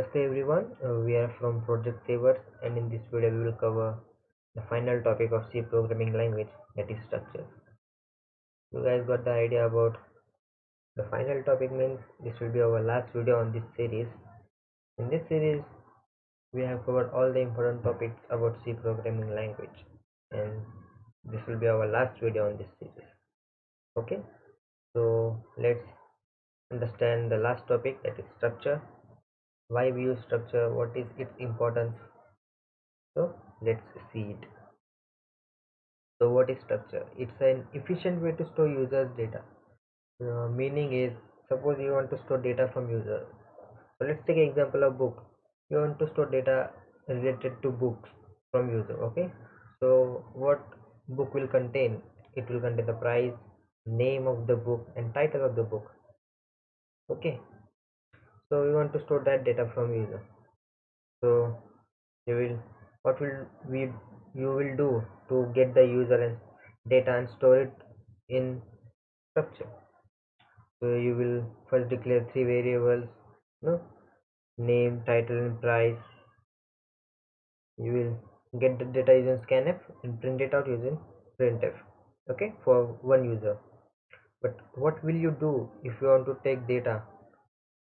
Namaste everyone, we are from Project Savers, and in this video we will cover the final topic of C programming language, that is structure. You guys got the idea about the final topic means this will be our last video on this series. In this series we have covered all the important topics about C programming language, and this will be our last video on this series. Okay, so let's understand the last topic, that is structure. Why we use structure, what is its importance. So let's see it. So what is structure? It's an efficient way to store users data. Meaning is, suppose you want to store data from user. So let's take an example of book. You want to store data related to books from user. Okay, so what book will contain? It will contain the price, name of the book, and title of the book. Okay, so you want to store that data from user. So you will what will we you will do to get the user and data and store it in structure. So you will first declare three variables, no name, title, and price. You will get the data using scanf and print it out using printf. Okay, for one user. But what will you do if you want to take data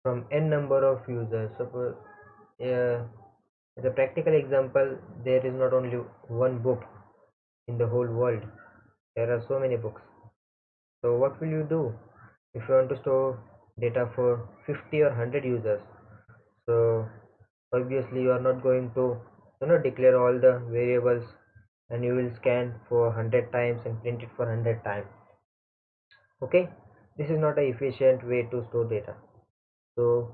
from n number of users? Suppose as a practical example, there is not only one book in the whole world, there are so many books. So what will you do if you want to store data for 50 or 100 users? So obviously you are not going to declare all the variables, and you will scan for 100 times and print it for 100 times. Okay, this is not an efficient way to store data. So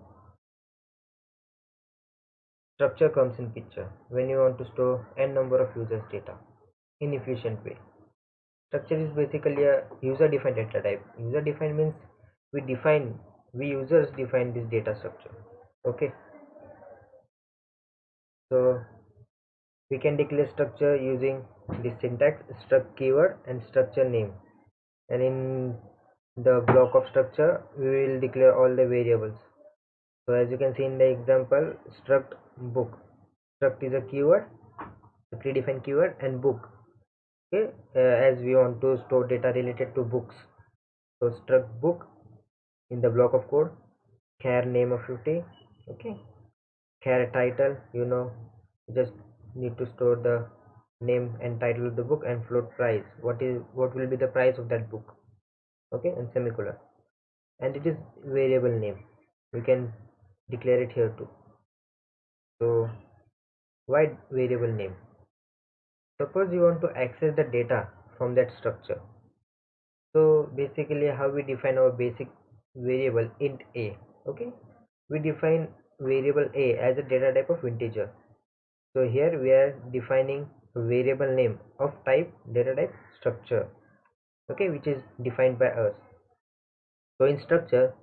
structure comes in picture when you want to store n number of users data in efficient way. Structure is basically a user defined data type. User defined means we users define this data structure. Okay, so we can declare structure using this syntax: struct keyword and structure name. And in the block of structure we will declare all the variables. So as you can see in the example, struct book. Struct is a keyword, a predefined keyword, and book. Okay, as we want to store data related to books. So struct book in the block of code, char name of 50. Okay, char title, you just need to store the name and title of the book, and float price. What will be the price of that book? Okay, and semicolon. And it is variable name. We can declare it here too. So why variable name? Suppose you want to access the data from that structure. So basically how we define our basic variable int a. Okay, we define variable a as a data type of integer. So here we are defining a variable name of type data type structure, okay, which is defined by us. So in structure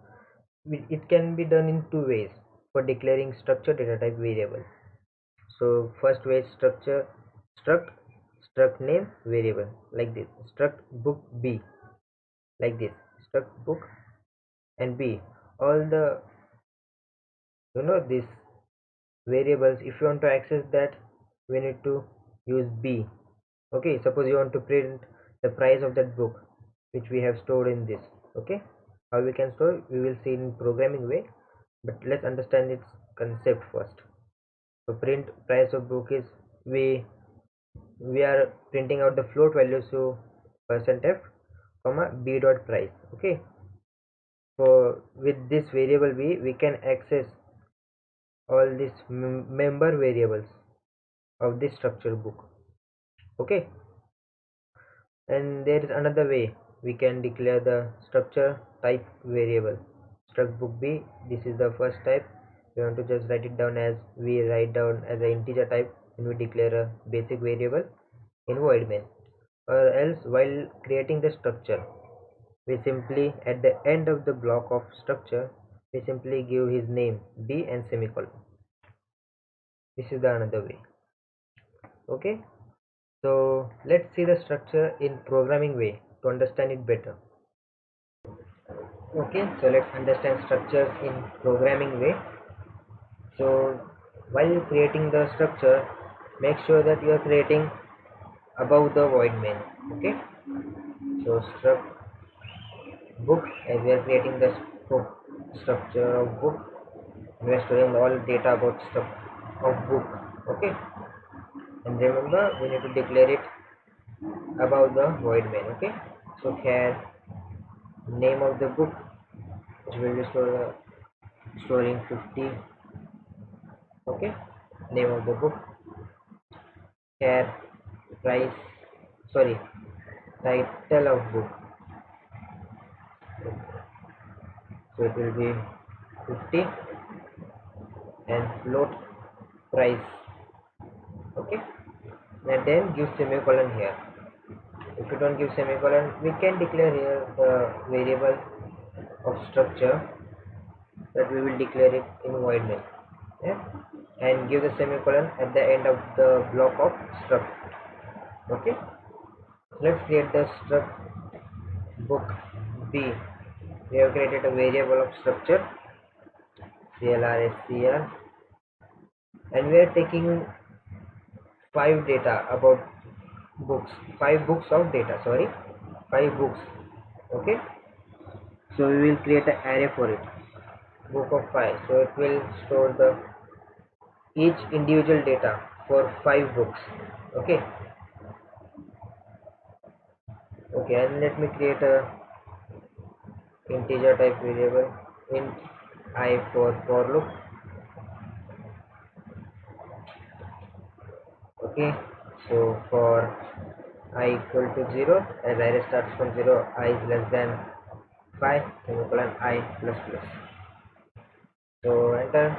it can be done in two ways for declaring structure data type variable. So first way is struct name variable, like this: struct book b, like this: struct book and b. All the these variables, if you want to access that, we need to use b. Okay, suppose you want to print the price of that book which we have stored in this. Okay, how we can store, we will see in programming way, but let's understand its concept first. So print price of book is, we are printing out the float value, so %f comma b dot price. Okay, so with this variable b we can access all these member variables of this structure book. Okay, and there is another way we can declare the structure type variable. Struct book b, this is the first type. We want to just write it down as we write down as an integer type, and we declare a basic variable in void main. Or else while creating the structure, we simply at the end of the block of structure we simply give his name b and semicolon. This is the another way. Okay, so let's see the structure in programming way to understand it better. Okay, so let's understand structures in programming way. So while creating the structure, make sure that you are creating above the void main. Okay, so struct book, as we are creating the structure of book, we are storing all data about stuff of book. Okay, and remember we need to declare it above the void main. Okay, so here name of the book, which will be storing 50. Okay, name of the book, here price, sorry, title of book, so it will be 50, and float price. Okay, and then give semicolon here. If you don't give semicolon, we can declare here the variable of structure that we will declare it in void main. Yeah? And give the semicolon at the end of the block of struct. Okay, let's create the struct book B. We have created a variable of structure CLR, and we are taking 5 data about books, 5 books of data, sorry, 5 books. Okay, so we will create an array for it, book of 5, so it will store the each individual data for 5 books. Okay, okay, and let me create a integer type variable int I for loop. Okay, so for I equal to 0, as array starts from 0, I is less than 5, semicolon I plus plus. So enter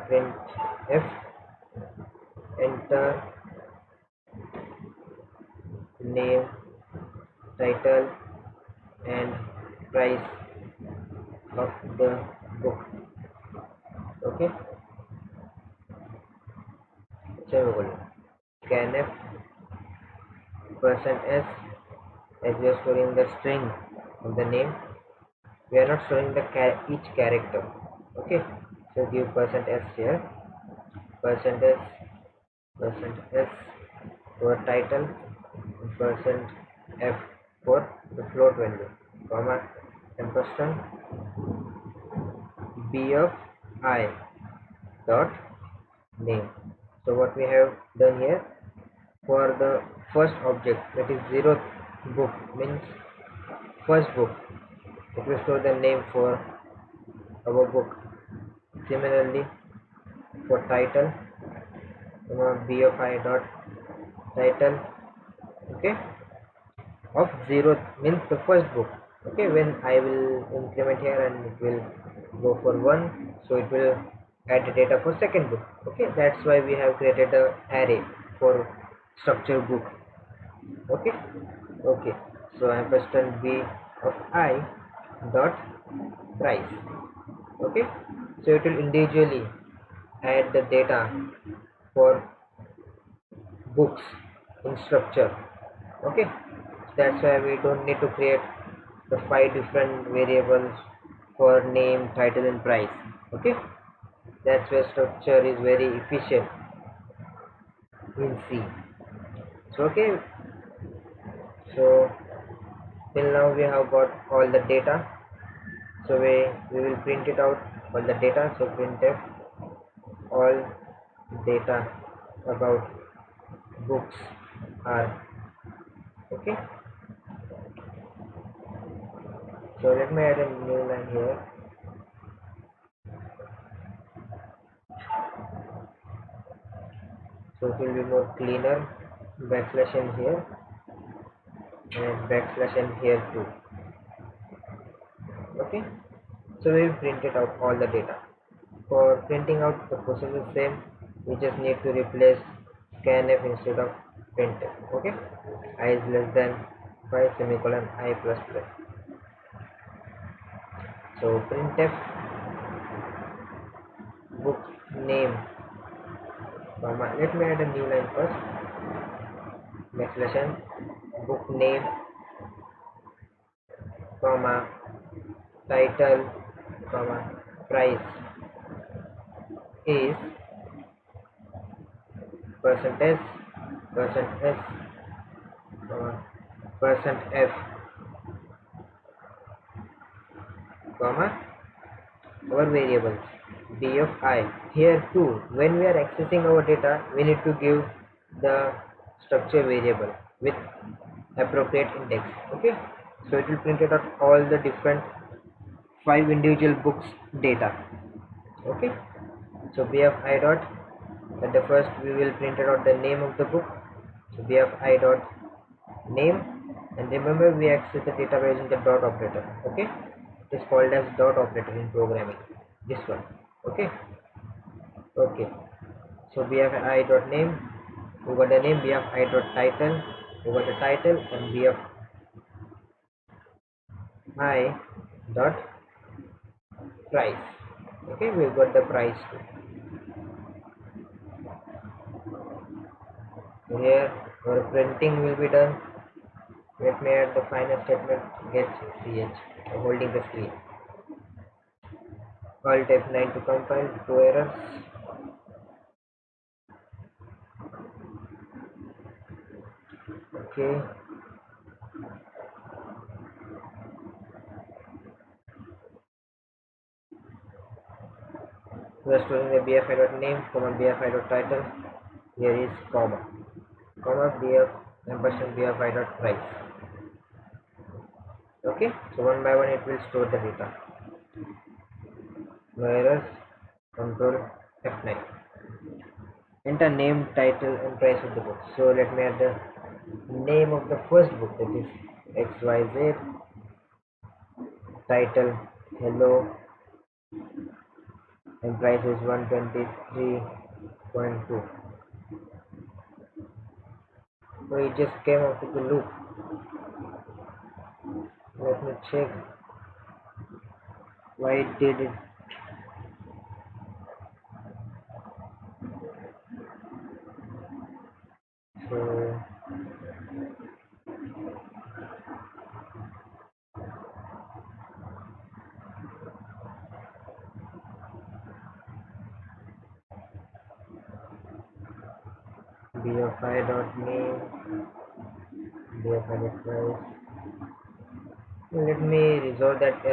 print f, enter name, title and price of the book. Okay, semicolon, scanf %s, as we are storing the string of the name, we are not storing the each character. Okay, so give %s here, %s, %s for title, %f for the float value, comma, ampersand b of I dot name. So what we have done here, for the first object, that is 0th book, means first book, it will store the name for our book. Similarly for title, b of I dot title, okay, of 0th, means the first book. Okay, when I will increment here and it will go for 1, so it will add the data for second book. Okay, that's why we have created a array for structure book. Okay, okay, so ampersand b of I dot price. Okay, so it will individually add the data for books in structure. Okay, that's why we don't need to create the 5 different variables for name, title and price. Okay, that's where structure is very efficient in C. So okay, so till now we have got all the data, so we will print it out, all the data. So printf all data about books are, okay. So let me add a new line here. So it will be more cleaner, backslash n here and backslash n here too. Okay, so we will print it out all the data. For printing out, the process is same, we just need to replace scanf instead of printf. Okay, I is less than 5, semicolon I plus plus. So printf book name, comma, let me add a new line first, backslash n book name, comma, title, comma, price. is percent s, percent s, percent f, comma our variables b of I. Here too, when we are accessing our data, we need to give the structure variable with appropriate index. Okay, so it will print it out all the different 5 individual books data. Okay, so b of I dot, at the first we will print out the name of the book. So b of I dot name, and remember we access the data by using the dot operator. Okay, it is called as dot operator in programming, this one. Okay, okay, so b of I dot name, we got the name. B of I dot title, we got the title. And b of I dot price. Okay, we got the price too. So here our printing will be done. Let me add the final statement, get ch holding the screen. Alt F9 to compile, 2 errors. Okay, we are storing the bfi dot name, comma bfi dot title. Here is comma, comma bf ampersand bfi dot price. Okay, so one by one it will store the data. No errors. Control F9. Enter name, title, and price of the book. So let me add the name of the first book, that is XYZ. Title hello, and price is 123.2. So it just came out of the loop. Let me check why it did it. So bfi dot name, bfi dot price. Let me resolve that error.